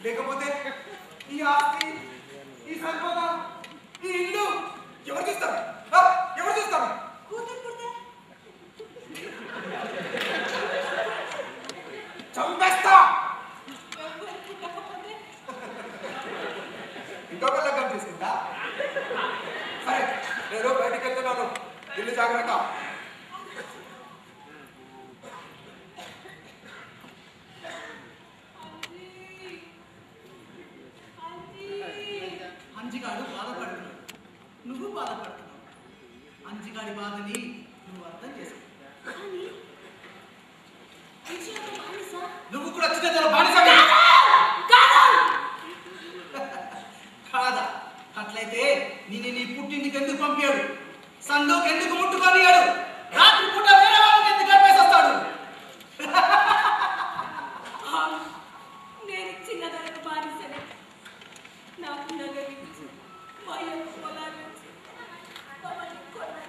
లేకపోతే ఈ ఆస్తి, ఈ సంపద, ఈ ఇల్లు ఎవరు చూస్తారు? ఎవరు చూస్తారు? చంపేస్తా. ఇంకొక లగ్గం తీసుకుంటా. సరే, నేను బయటికి వెళ్తున్నాను. ఇల్లు జాగ్రత్త. అంజిగాడు బాధపడుతున్నాడు, నువ్వు బాధపడుతున్నావు. అంజిగాడి బాధని నువ్వు అర్థం చేసుకో. నువ్వు కూడా చిన్న బానిస కాదా? అట్లయితే నిన్ను నీ పుట్టింటికి ఎందుకు పంపాడు? సందుకు ఎందుకు ముట్టుకొనియాడు? రాత్రి పూట వేరే వాళ్ళకి ఎందుకు గడిపేసి వస్తాడు? నేను చిన్నదొరకు బానిసనే. నాకు నగరించి భయం పొలాలించి మమ్మల్ని కొన్నాడు.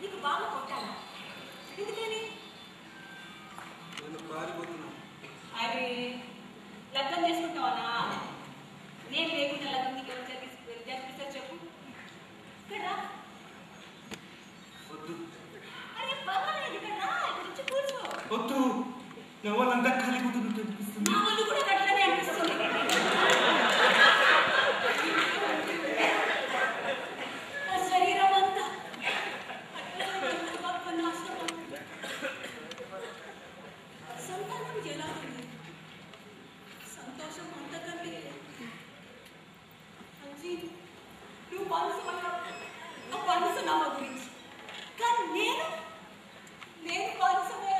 నీకు బాగా కొట్టాలా? ఎందుకని? అరే, లగ్గం చేసుకుంటావనా? నేను లేకుండా లగ్గం నీకు ఎవరు జరిపిస్తారు చెప్పు. ఇక్కడ అరే పర్వాలేదు కదా, ఇక్కడ వచ్చి కూర్చో. వద్దు, నా వాళ్ళంతా కలిగిపోతున్నట్టు అనిపిస్తుంది. నా వాళ్ళు కూడా అట్లనే అనిపిస్తుంది. నా శరీరం అంతా సంతానం ఎలా ఉంది? సంతోషం అంతకంటే అంజీ, నువ్వు బానిస నామ గురించి, కానీ నేను బానిసమే.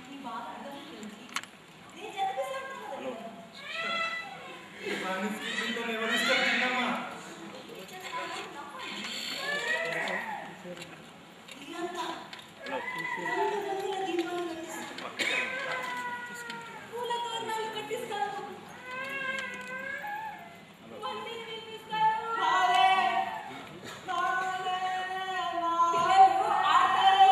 నీ బాధ అర్థమైంది. నేను చదివిస్తాను కదా. ఇదంతా రంగురంగుల దీపాలు కట్టిస్తాను, పూల తోరణాలు కట్టిస్తాను, మందిని నిర్మిస్తాను. పిల్లలు ఆడతారు.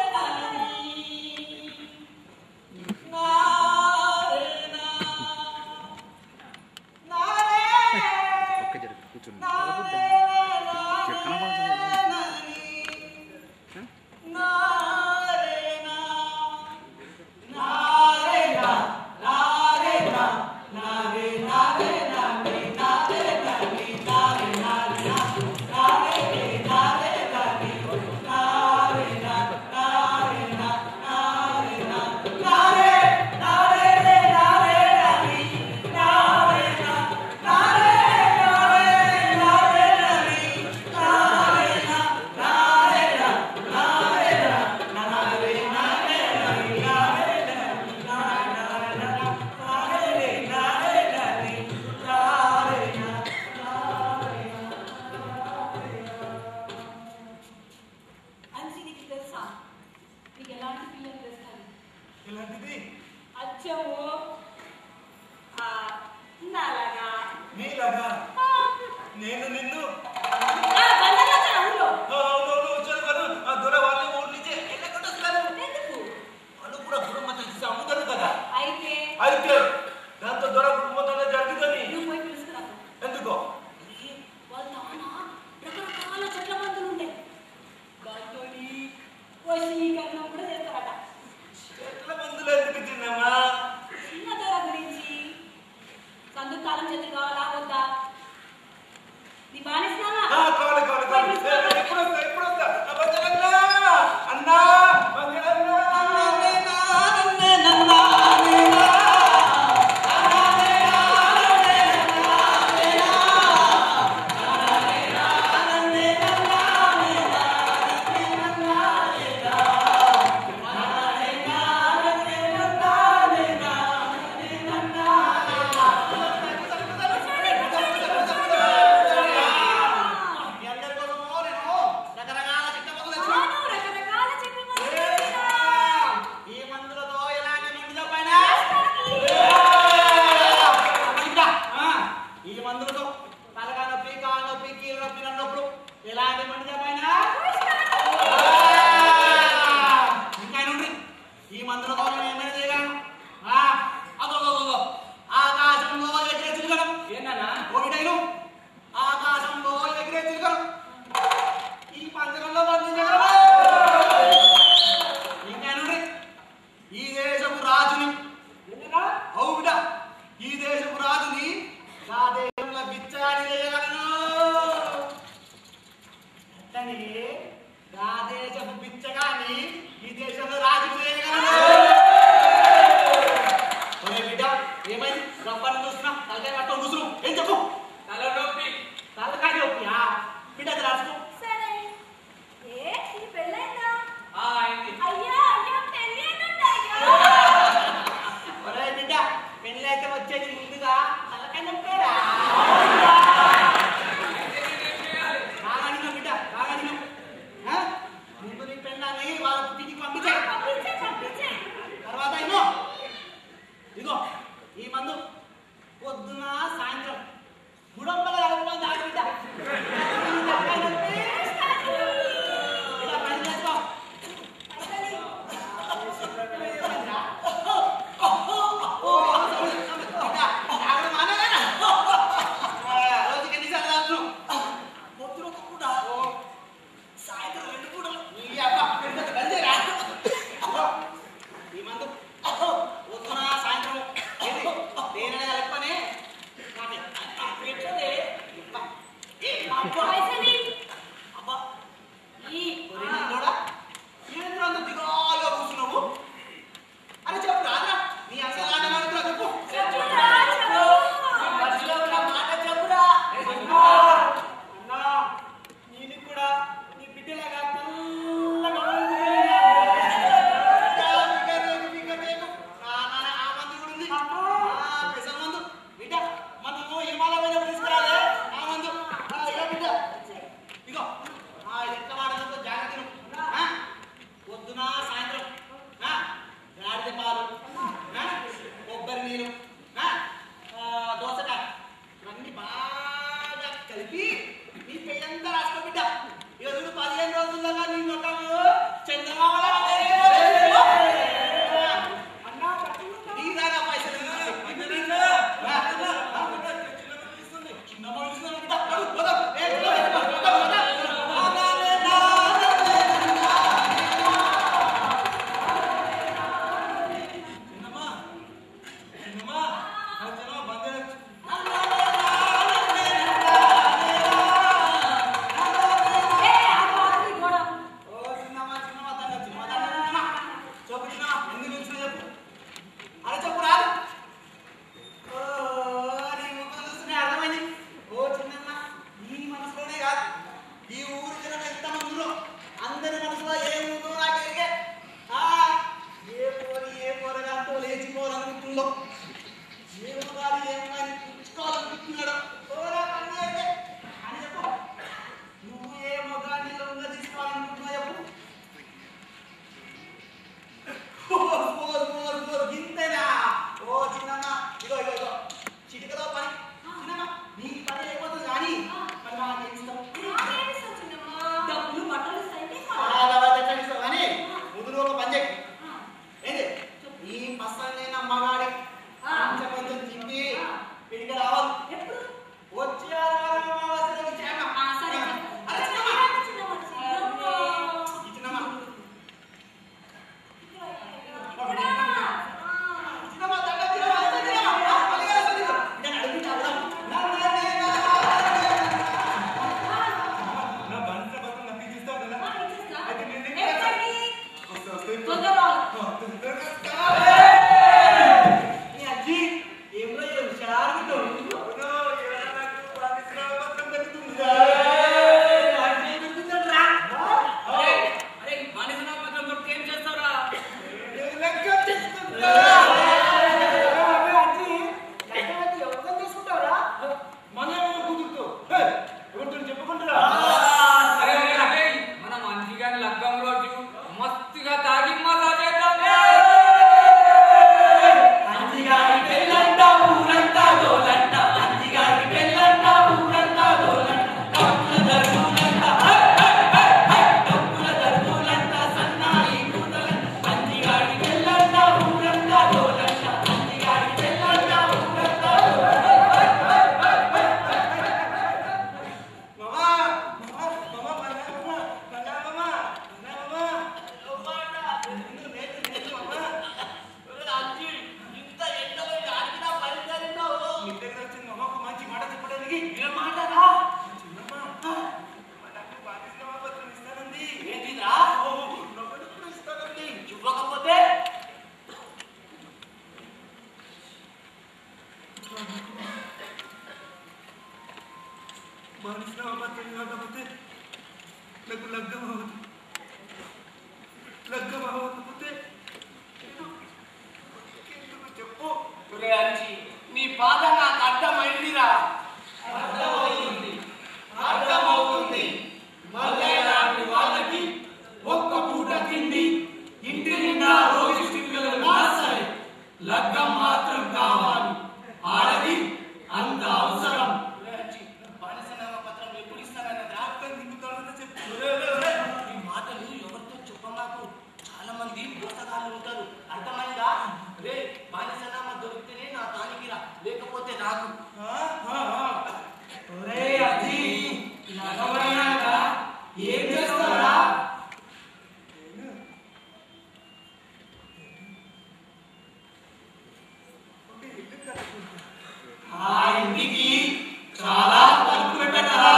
కానీ ఆ దేశపు పిచ్చగాని ఈ దేశంలో రాజు చేయగలడు. బిడ్డ ఏమైంది రప్పని చూస్తున్నా తలకాయ పట్టం కూర్చును ఏం చెప్పు. తలనొప్పి. తలకాయ నొప్పి బిడ్డ అది రాసుకో. సరే ఏ ఇది పెళ్ళైందా? అయింది. అయ్యా అయ్యా పెళ్ళి ఏంటంటే ఒరే బిడ్డ పెళ్ళి అయితే వచ్చేది ముందుగా తలకాయ నొప్పేరా. బిడ్డ బాగా ముందు నీ పెళ్ళాన్ని వాళ్ళ పుట్టింటికి పంపించాయి. పంపించే పంపించే లగ్గమవుతుంది చెప్పు. నీ బాధ నాకు అర్థమైందిరా. అర్థమవుతుంది. మల్లెలాంటి వాళ్ళకి ఒక్క పూట తిండి, ఇంటి నిండా రోజు స్టిక్కలు రాస్తాయి. లగ్గం మాత్రం కావాలి. ఆడది అంత అవసరం. బానిసనామ పత్రం ఎప్పుడు ఇస్తానని రాత్రి దిగుతాడని చెప్పు. ఈ మాటలు ఎవరితో చెప్పమాకు. చాలా మంది మోసగాళ్ళు ఉంటారు. అర్థమైందా? రే బానిసనామ దొరికితేనే నా తానికి రా, లేకపోతే నాకు. ఏం చేస్తారా? ఆ ఇంటికి చాలా తలుపు పెట్టరా.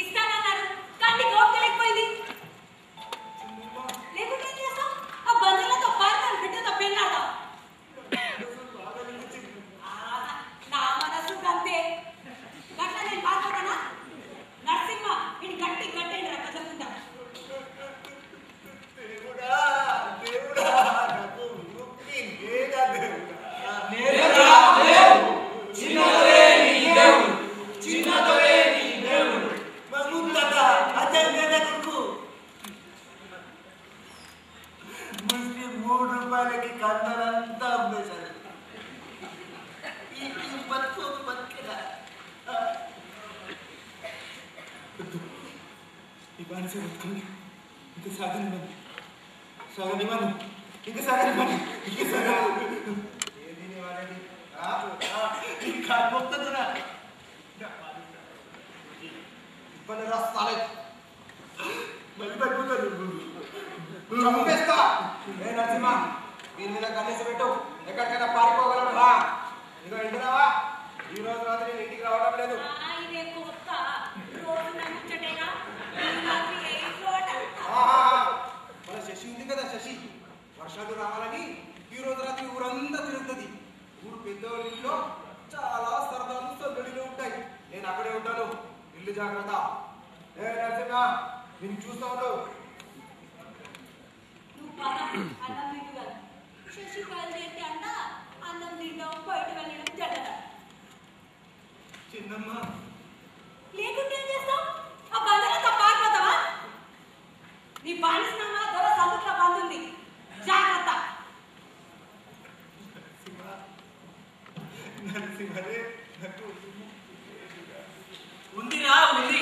ఇస్తానన్నారు కానీ గోపికలేకపోయింది. బానిస బతుకుని ఇంకా సాగనివ్వను సాగనివ్వను ఇంకా సాగనివ్వను ఇంకా సాగనివ్వను ఏది నీ వాడేది ఈ కాల్మొక్తదురా ఇబ్బంది రాస్తాలే మళ్ళీ పడిపోతాను చంపేస్తా ఏ నరసింహ దీని మీద కన్నేసి పెట్టు ఎక్కడికైనా పారిపోగలను రా ఇక వింటున్నావా ఈ రోజు రాత్రి నేను ఇంటికి రావడం లేదు ఇదే కొత్త రోజు నమ్ముచ్చటేగా ఈ రాత్రి ఏ ఇంట్లో మన శశి ఉంది కదా శశి వర్షాలు రావాలని ఈ రోజు రాత్రి ఊరంతా తిరుగుతుంది ఊరు పెద్దవాళ్ళ ఇంట్లో చాలా సరదాలు సందడిలో ఉంటాయి నేను అక్కడే ఉంటాను ఇల్లు జాగ్రత్త ఏ నరసింహ నేను చూస్తా ఉండవు నువ్వు పద అన్నం తింటుగా శశి బయలుదేరితే అంట అన్నం తింటాం బయట వెళ్ళడం జడదా చిన్నమ్మ లేకుంటే ఏం చేస్తావు ఆ బంధంతో పారిపోతావా నీ బానిసనమ్మా దొర సందుట్లో బంధుంది జాగ్రత్త నరసింహ నరసింహరే నాకు ఉందిరా ఉంది